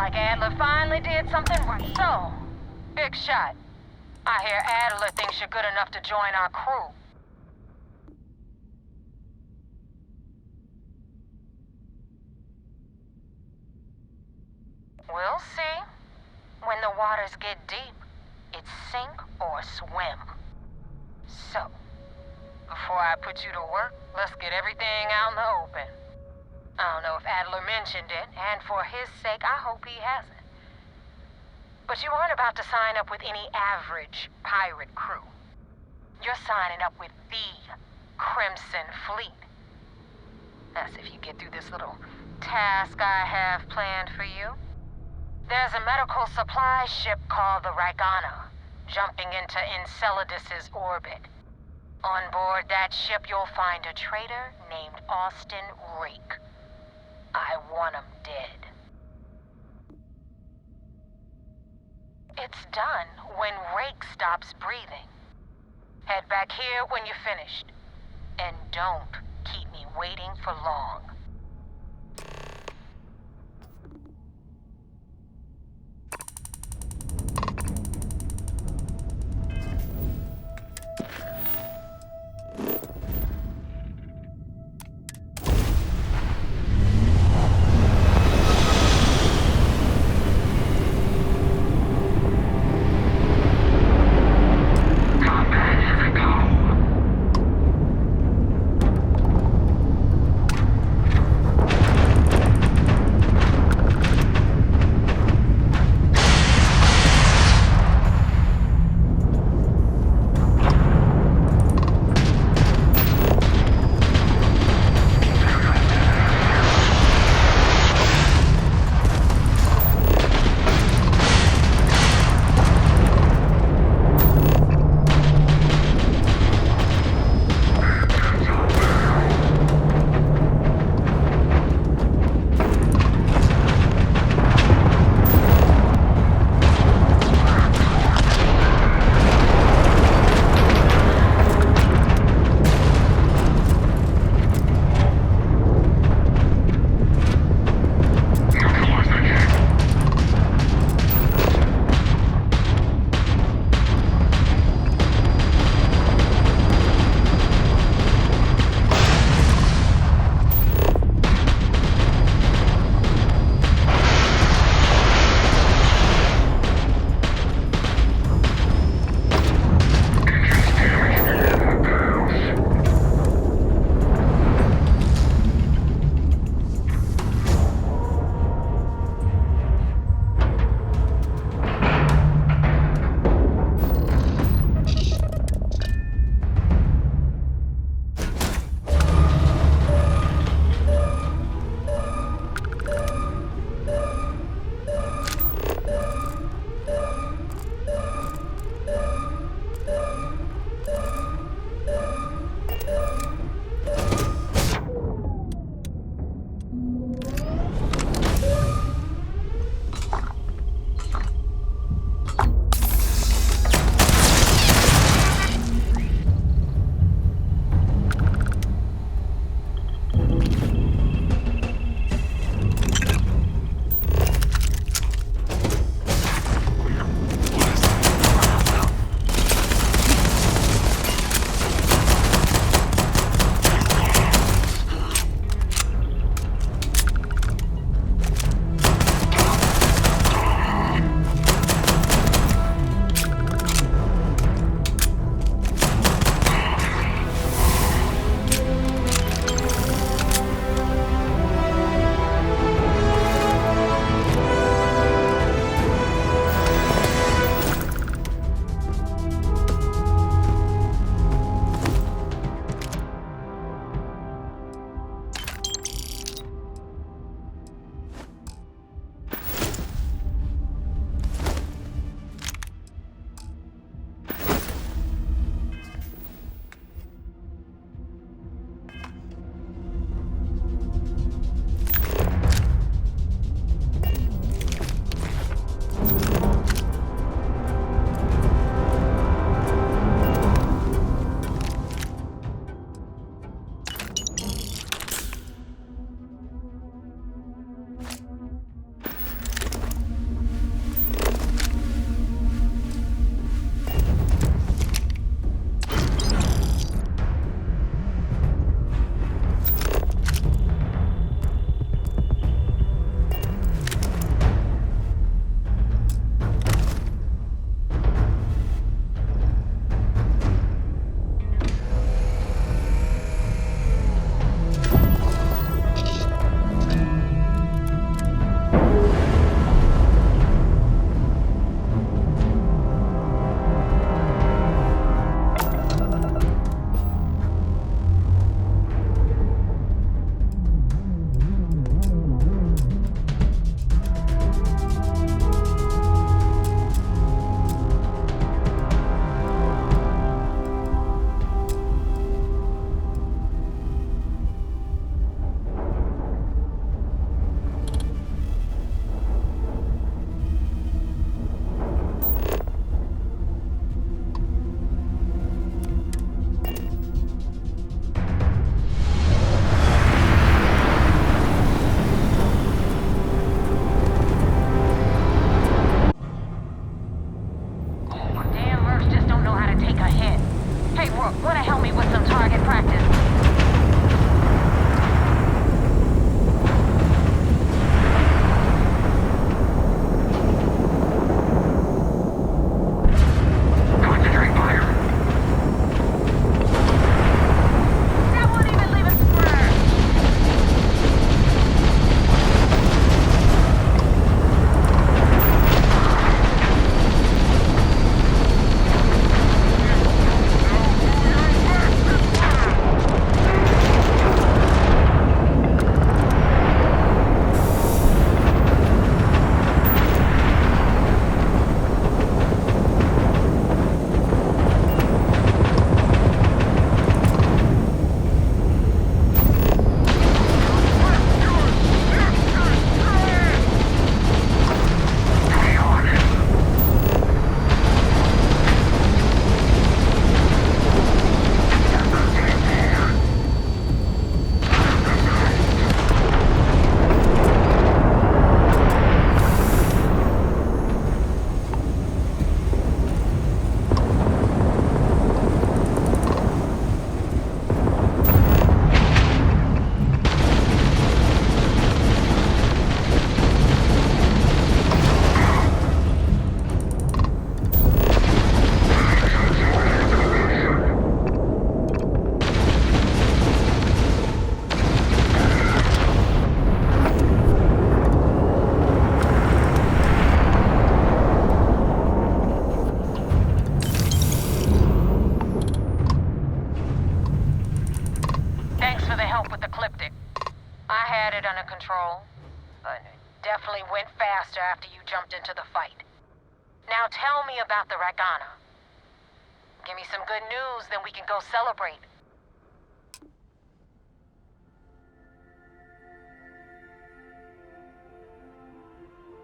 like Adler finally did something right. So, big shot. I hear Adler thinks you're good enough to join our crew. We'll see. When the waters get deep, it's sink or swim. So, before I put you to work, let's get everything out in the open. I don't know if Adler mentioned it, and for his sake, I hope he hasn't. But you aren't about to sign up with any average pirate crew. You're signing up with the Crimson Fleet. That's if you get through this little task I have planned for you. There's a medical supply ship called the Ragana, jumping into Enceladus's orbit. On board that ship, you'll find a traitor named Austin Reek. I want him dead. It's done when Rake stops breathing. Head back here when you're finished. And don't keep me waiting for long. it under control, but it definitely went faster after you jumped into the fight. Now tell me about the Ragana. Give me some good news, then we can go celebrate.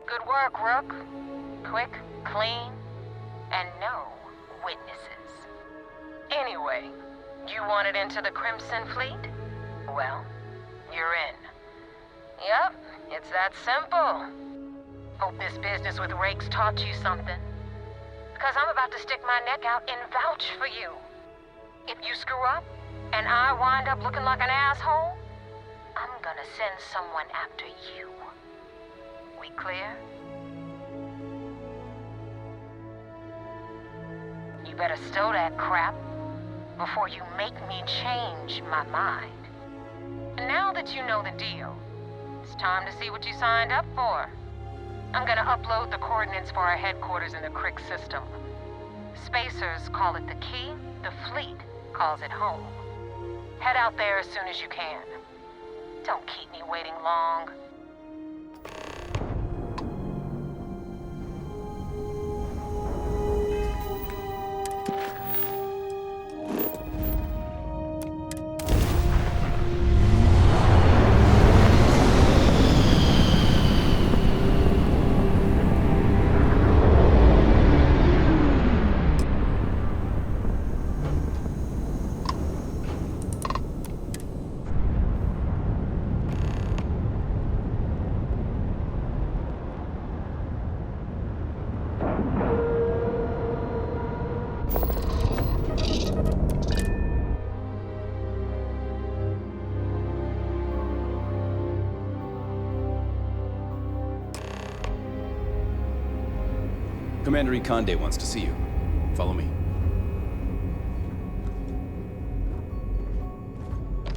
Good work, Rook. Quick, clean, and no witnesses. Anyway, you wanted into the Crimson Fleet? Well, you're in. Yep, it's that simple. Hope this business with Rake's taught you something. Because I'm about to stick my neck out and vouch for you. If you screw up, and I wind up looking like an asshole, I'm gonna send someone after you. We clear? You better stow that crap before you make me change my mind. And now that you know the deal, it's time to see what you signed up for. I'm gonna upload the coordinates for our headquarters in the Crick system. Spacers call it the key, the fleet calls it home. Head out there as soon as you can. Don't keep me waiting long. Commander Ikande wants to see you. Follow me.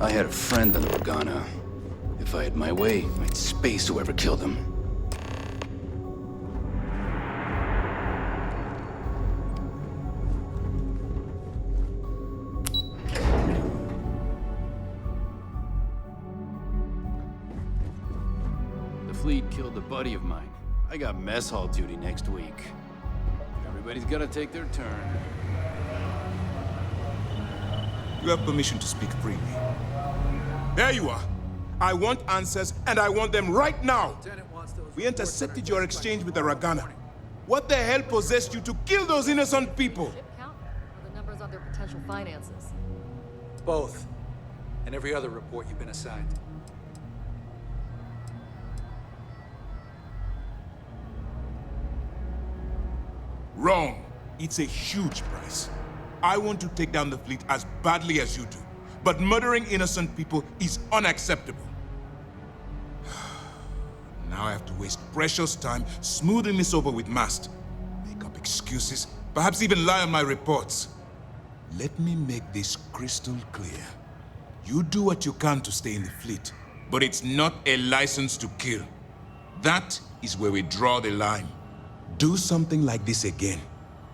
I had a friend on the Ragana. If I had my way, I'd space whoever killed him. The fleet killed a buddy of mine. I got mess hall duty next week. Everybody's gotta take their turn. You have permission to speak freely. There you are. I want answers, and I want them right now. We intercepted your exchange with the Ragana. What the hell possessed you to kill those innocent people? Ship count or the numbers on their potential finances? Both. And every other report you've been assigned. Wrong. It's a huge price. I want to take down the fleet as badly as you do. But murdering innocent people is unacceptable. Now I have to waste precious time smoothing this over with Mast. Make up excuses, perhaps even lie on my reports. Let me make this crystal clear. You do what you can to stay in the fleet, but it's not a license to kill. That is where we draw the line. Do something like this again,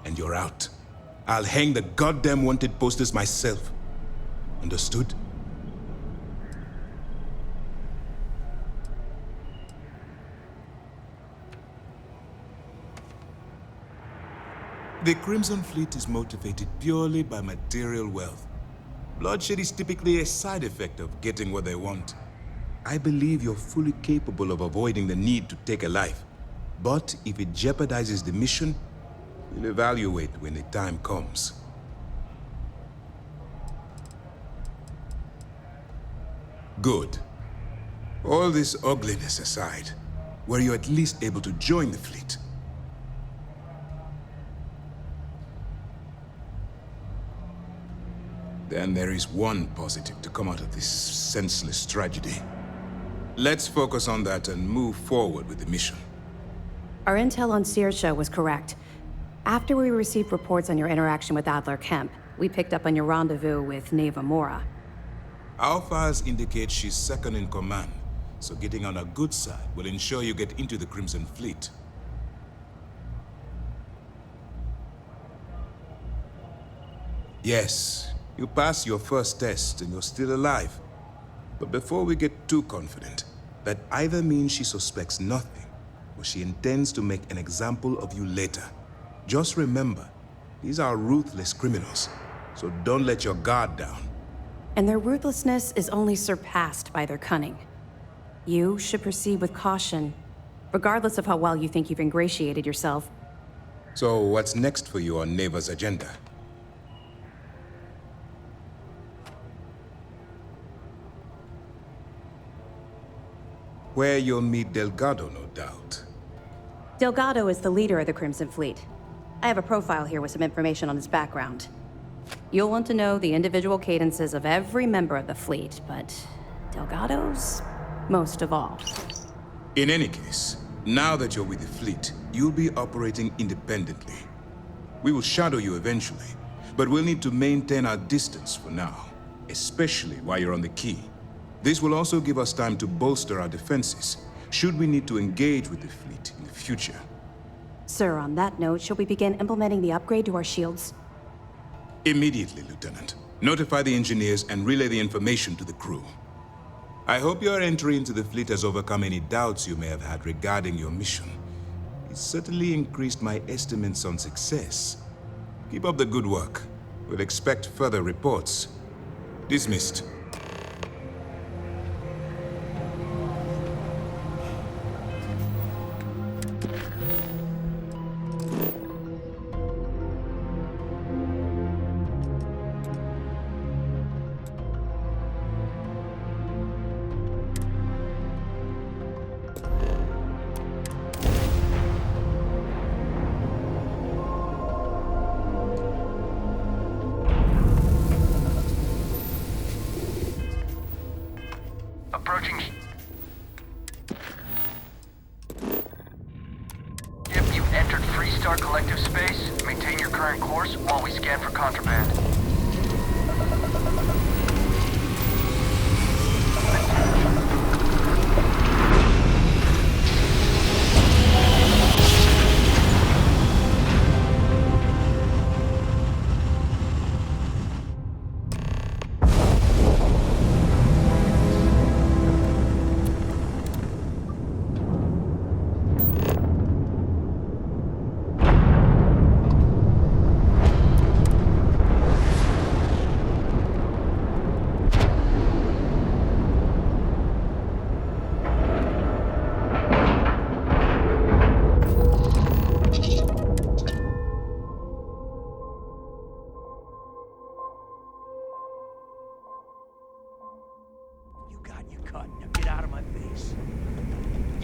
and you're out. I'll hang the goddamn wanted posters myself. Understood? The Crimson Fleet is motivated purely by material wealth. Bloodshed is typically a side effect of getting what they want. I believe you're fully capable of avoiding the need to take a life. But if it jeopardizes the mission, we'll evaluate when the time comes. Good. All this ugliness aside, were you at least able to join the fleet? Then there is one positive to come out of this senseless tragedy. Let's focus on that and move forward with the mission. Our intel on Saoirse was correct. After we received reports on your interaction with Adler Kemp, we picked up on your rendezvous with Neva Mora. Our files indicate she's second in command, so getting on her good side will ensure you get into the Crimson Fleet. Yes, you passed your first test and you're still alive. But before we get too confident, That either means she suspects nothing, or she intends to make an example of you later. Just remember, these are ruthless criminals, so don't let your guard down. And their ruthlessness is only surpassed by their cunning. You should proceed with caution, regardless of how well you think you've ingratiated yourself. So what's next for you on Neva's agenda? Where you'll meet Delgado, no doubt. Delgado is the leader of the Crimson Fleet. I have a profile here with some information on his background. You'll want to know the individual cadences of every member of the fleet, but Delgado's most of all. In any case, now that you're with the fleet, you'll be operating independently. We will shadow you eventually, but we'll need to maintain our distance for now, especially while you're on the key. This will also give us time to bolster our defenses, should we need to engage with the fleet in the future. Sir, on that note, shall we begin implementing the upgrade to our shields? Immediately, Lieutenant. Notify the engineers and relay the information to the crew. I hope your entry into the fleet has overcome any doubts you may have had regarding your mission. It certainly increased my estimates on success. Keep up the good work. We'll expect further reports. Dismissed. Approaching. If you've entered Freestar Collective space, maintain your current course while we scan for contraband.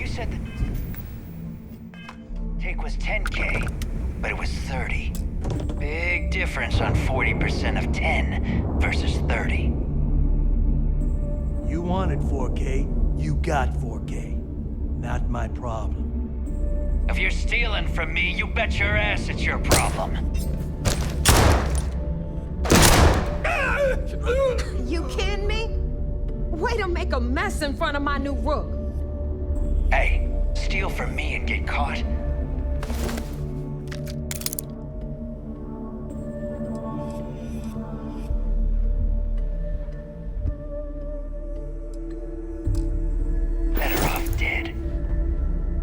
Said the take was 10K, but it was 30. Big difference on 40% of 10 versus 30. You wanted 4K, you got 4K. Not my problem. If you're stealing from me, you bet your ass it's your problem. You kidding me? Way to make a mess in front of my new Rook. Hey, steal from me and get caught. Better off dead.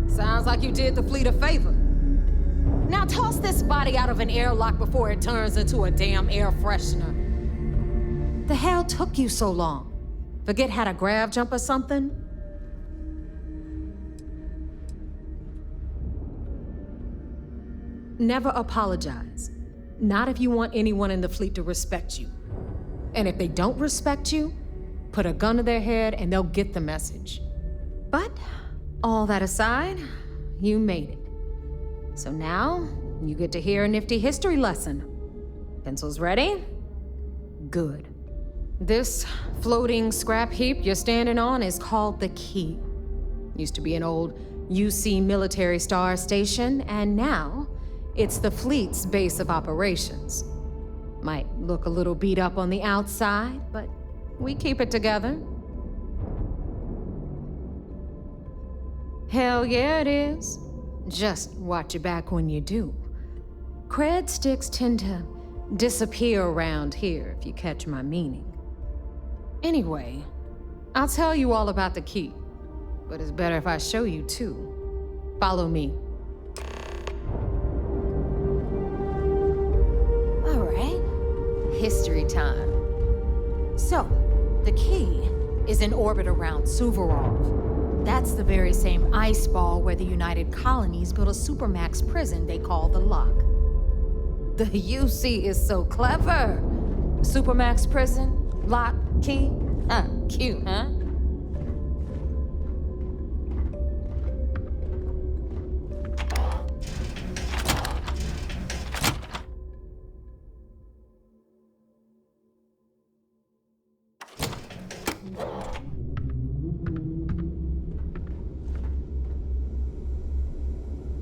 Sounds like you did the fleet a favor. Now toss this body out of an airlock before it turns into a damn air freshener. The hell took you so long? Forget how to grav jump or something? Never apologize. Not if you want anyone in the fleet to respect you. And if they don't respect you, put a gun to their head and they'll get the message. But, all that aside, you made it. So now, you get to hear a nifty history lesson. Pencils ready? Good. This floating scrap heap you're standing on is called the Key. Used to be an old UC military star station, and now it's the fleet's base of operations. Might look a little beat up on the outside, but we keep it together. Hell yeah, it is. Just watch your back when you do. Cred sticks tend to disappear around here, if you catch my meaning. Anyway, I'll tell you all about the Key. But it's better if I show you too. Follow me. All right. History time. So, the key is in orbit around Suvorov. That's the very same ice ball where the United Colonies built a supermax prison they call the Lock. The UC is so clever. Supermax prison, lock, key. Cute, huh?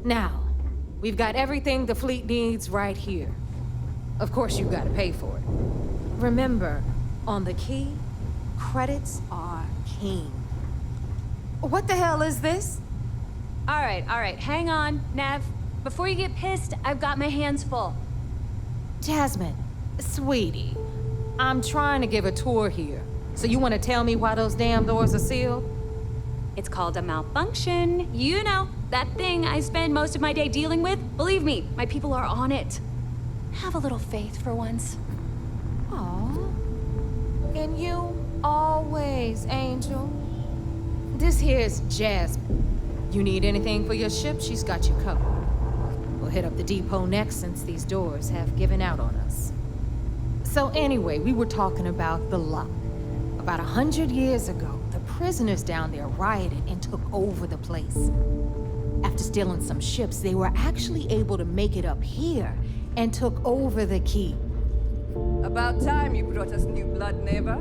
Now, we've got everything the fleet needs right here. Of course, you've got to pay for it. Remember, on the key, credits are king. What the hell is this? All right, hang on, Nev. Before you get pissed, I've got my hands full. Jasmine, sweetie, I'm trying to give a tour here. So you want to tell me why those damn doors are sealed? It's called a malfunction. You know, that thing I spend most of my day dealing with. Believe me, my people are on it. Have a little faith for once. Aw. And you always, Angel. This here's Jasmine. You need anything for your ship, she's got you covered. We'll hit up the depot next since these doors have given out on us. So anyway, we were talking about the Lock. About 100 years ago, the prisoners down there rioted and took over the place. After stealing some ships, they were actually able to make it up here and took over the key. About time you brought us new blood, neighbor.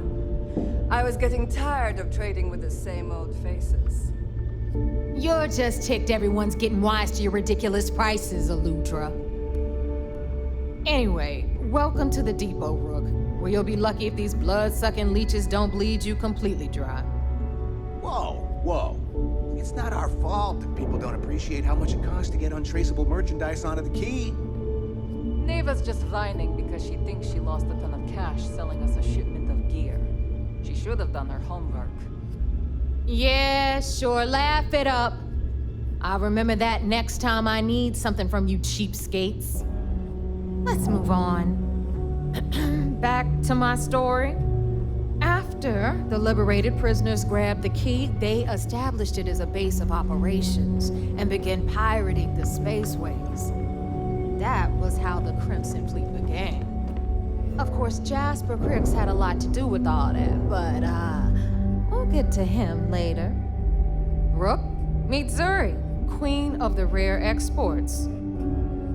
I was getting tired of trading with the same old faces. You're just ticked everyone's getting wise to your ridiculous prices, Aludra. Anyway, welcome to the depot, Rook, where you'll be lucky if these blood-sucking leeches don't bleed you completely dry. Whoa. It's not our fault that people don't appreciate how much it costs to get untraceable merchandise onto the key. Neva's just whining because she thinks she lost a ton of cash selling us a shipment of gear. She should have done her homework. Yeah, sure, laugh it up. I'll remember that next time I need something from you cheapskates. Let's move on. Back to my story. After the liberated prisoners grabbed the key, they established it as a base of operations and began pirating the spaceways. That was how the Crimson Fleet began. Of course, Jasper Cricks had a lot to do with all that, but we'll get to him later. Rook, meet Zuri, queen of the rare exports.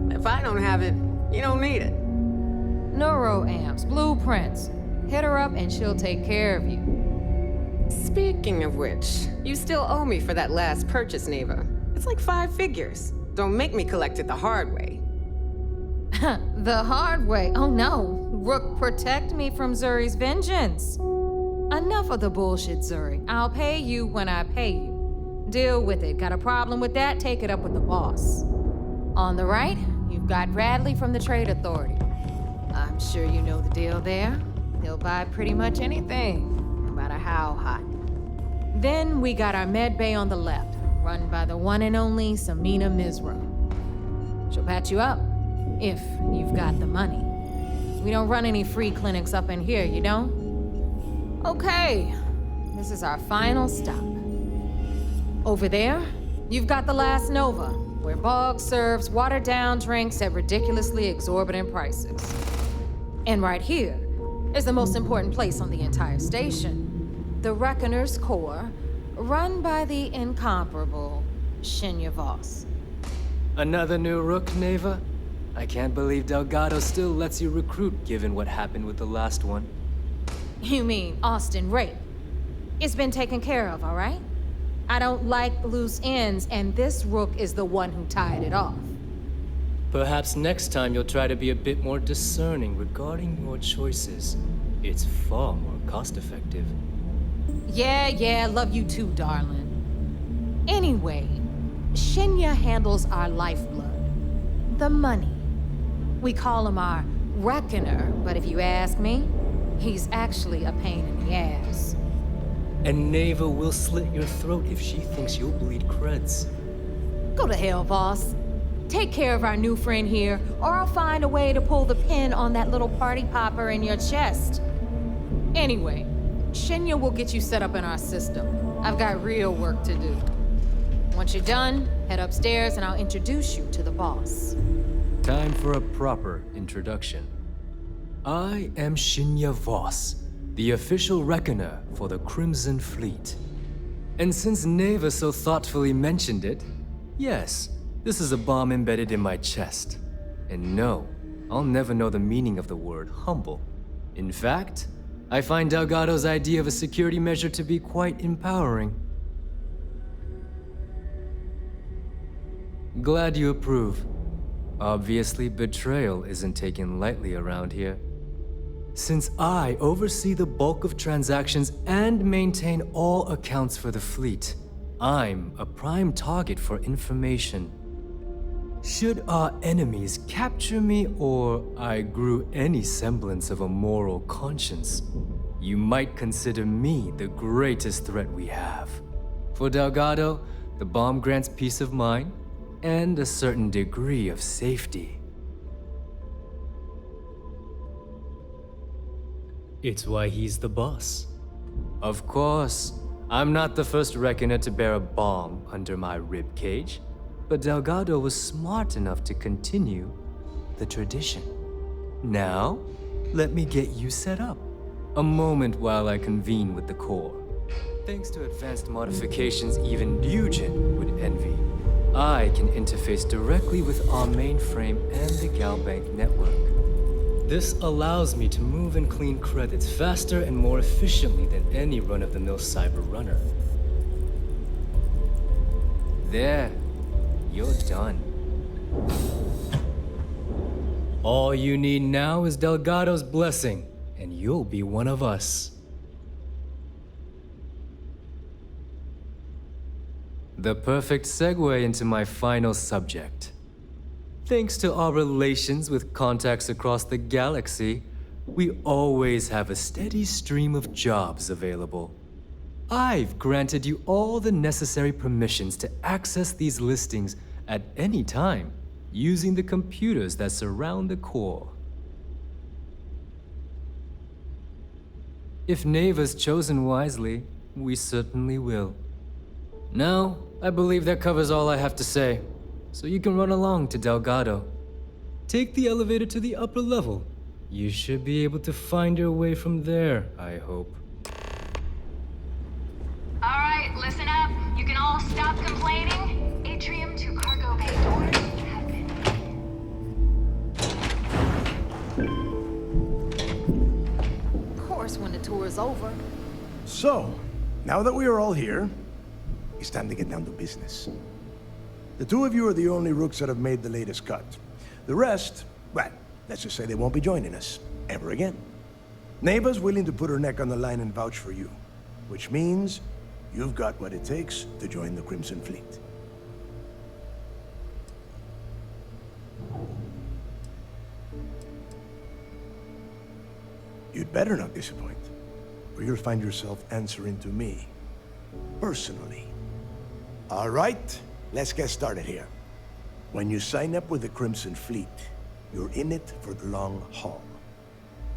If I don't have it, you don't need it. Neuroamps, blueprints. Hit her up and she'll take care of you. Speaking of which, you still owe me for that last purchase, Neva. It's like 5 figures. Don't make me collect it the hard way. The hard way? Oh no. Rook, protect me from Zuri's vengeance. Enough of the bullshit, Zuri. I'll pay you when I pay you. Deal with it. Got a problem with that? Take it up with the boss. On the right, you've got Bradley from the Trade Authority. I'm sure you know the deal there. He'll buy pretty much anything, no matter how hot. Then we got our med bay on the left, run by the one and only Samina Mizra. She'll patch you up, if you've got the money. We don't run any free clinics up in here, you don't? Okay, this is our final stop. Over there, you've got the Last Nova, where Bog serves watered-down drinks at ridiculously exorbitant prices. And right here is the most important place on the entire station, the Reckoner's Core, run by the incomparable Shinya Voss. Another new Rook, Neva? I can't believe Delgado still lets you recruit given what happened with the last one. You mean Austin Rape? It's been taken care of, all right? I don't like loose ends, and this Rook is the one who tied it off. Perhaps next time you'll try to be a bit more discerning regarding your choices. It's far more cost-effective. Yeah, love you too, darling. Anyway, Shinya handles our lifeblood, the money. We call him our Reckoner, but if you ask me, he's actually a pain in the ass. And Neva will slit your throat if she thinks you'll bleed creds. Go to hell, boss. Take care of our new friend here, or I'll find a way to pull the pin on that little party popper in your chest. Anyway, Shinya will get you set up in our system. I've got real work to do. Once you're done, head upstairs and I'll introduce you to the boss. Time for a proper introduction. I am Shinya Voss, the official reckoner for the Crimson Fleet. And since Neva so thoughtfully mentioned it, yes, this is a bomb embedded in my chest. And no, I'll never know the meaning of the word humble. In fact, I find Delgado's idea of a security measure to be quite empowering. Glad you approve. Obviously, betrayal isn't taken lightly around here. Since I oversee the bulk of transactions and maintain all accounts for the fleet, I'm a prime target for information. Should our enemies capture me or I grew any semblance of a moral conscience, you might consider me the greatest threat we have. For Delgado, the bomb grants peace of mind and a certain degree of safety. It's why he's the boss. Of course, I'm not the first reckoner to bear a bomb under my ribcage, but Delgado was smart enough to continue the tradition. Now, let me get you set up. A moment while I convene with the core. Thanks to advanced modifications even Nugent would envy, I can interface directly with our mainframe and the Galbank network. This allows me to move and clean credits faster and more efficiently than any run-of-the-mill cyber runner. There, you're done. All you need now is Delgado's blessing, and you'll be one of us. The perfect segue into my final subject. Thanks to our relations with contacts across the galaxy, we always have a steady stream of jobs available. I've granted you all the necessary permissions to access these listings at any time, using the computers that surround the core. If Neva's chosen wisely, we certainly will. Now, I believe that covers all I have to say, so you can run along to Delgado. Take the elevator to the upper level. You should be able to find your way from there, I hope. All right, listen up. You can all stop complaining. Atrium to cargo bay doors have been Of course, when the tour is over. So, now that we are all here, it's time to get down to business. The two of you are the only Rooks that have made the latest cut. The rest, well, let's just say they won't be joining us ever again. Neva's willing to put her neck on the line and vouch for you, which means you've got what it takes to join the Crimson Fleet. You'd better not disappoint, or you'll find yourself answering to me, personally. All right, let's get started here. When you sign up with the Crimson Fleet, you're in it for the long haul.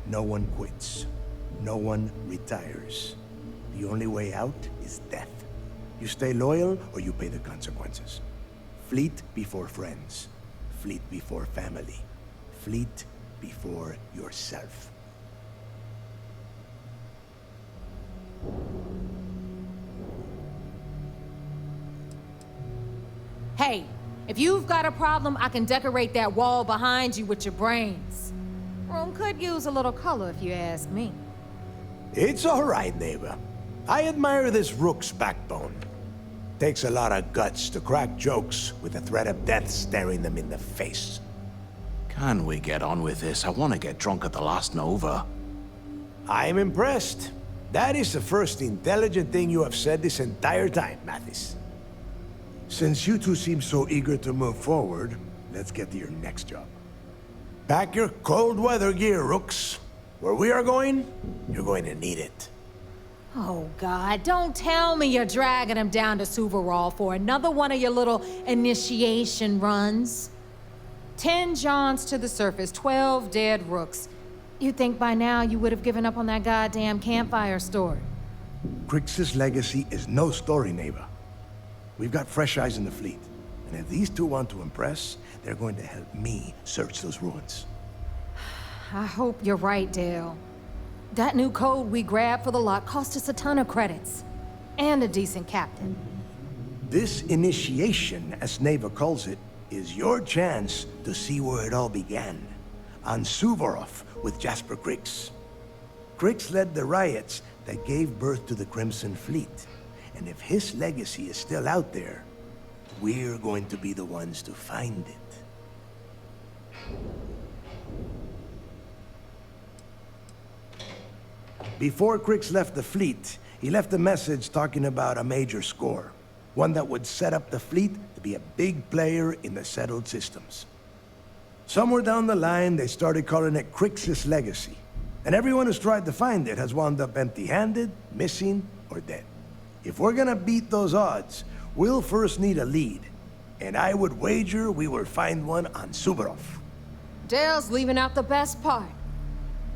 No one quits. No one retires. The only way out is death. You stay loyal or you pay the consequences. Fleet before friends. Fleet before family. Fleet before yourself. Hey, if you've got a problem, I can decorate that wall behind you with your brains. Room could use a little color if you ask me. It's all right, neighbor. I admire this Rook's backbone. Takes a lot of guts to crack jokes with the threat of death staring them in the face. Can we get on with this? I want to get drunk at the last Nova. I'm impressed. That is the first intelligent thing you have said this entire time, Mathis. Since you two seem so eager to move forward, let's get to your next job. Pack your cold weather gear, Rooks. Where we are going, you're going to need it. Oh, God, don't tell me you're dragging him down to Suvorov for another one of your little initiation runs. 10 Johns to the surface, 12 dead Rooks. You'd think by now you would have given up on that goddamn campfire story. Crix's legacy is no story, neighbor. We've got fresh eyes in the fleet. And if these two want to impress, they're going to help me search those ruins. I hope you're right, Dale. That new code we grabbed for the lot cost us a ton of credits. And a decent captain. This initiation, as Neva calls it, is your chance to see where it all began. On Suvorov with Jasper Crix. Crix led the riots that gave birth to the Crimson Fleet. And if his legacy is still out there, we're going to be the ones to find it. Before Crix left the fleet, he left a message talking about a major score. One that would set up the fleet to be a big player in the settled systems. Somewhere down the line, they started calling it Crix's legacy. And everyone who's tried to find it has wound up empty-handed, missing, or dead. If we're gonna beat those odds, we'll first need a lead. And I would wager we will find one on Suvorov. Dale's leaving out the best part.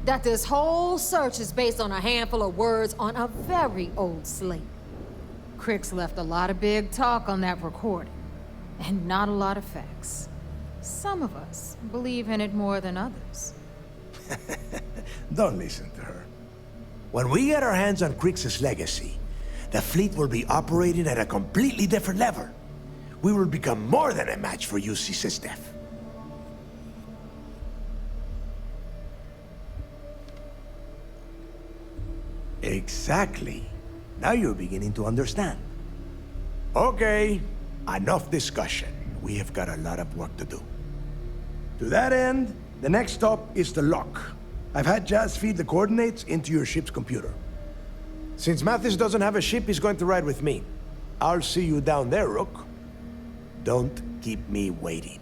That this whole search is based on a handful of words on a very old slate. Crix left a lot of big talk on that recording, and not a lot of facts. Some of us believe in it more than others. Don't listen to her. When we get our hands on Crix's legacy, the fleet will be operating at a completely different level. We will become more than a match for UC Sysdef. Exactly. Now you're beginning to understand. Okay, enough discussion. We have got a lot of work to do. To that end, the next stop is the lock. I've had Jazz feed the coordinates into your ship's computer. Since Mathis doesn't have a ship, he's going to ride with me. I'll see you down there, Rook. Don't keep me waiting.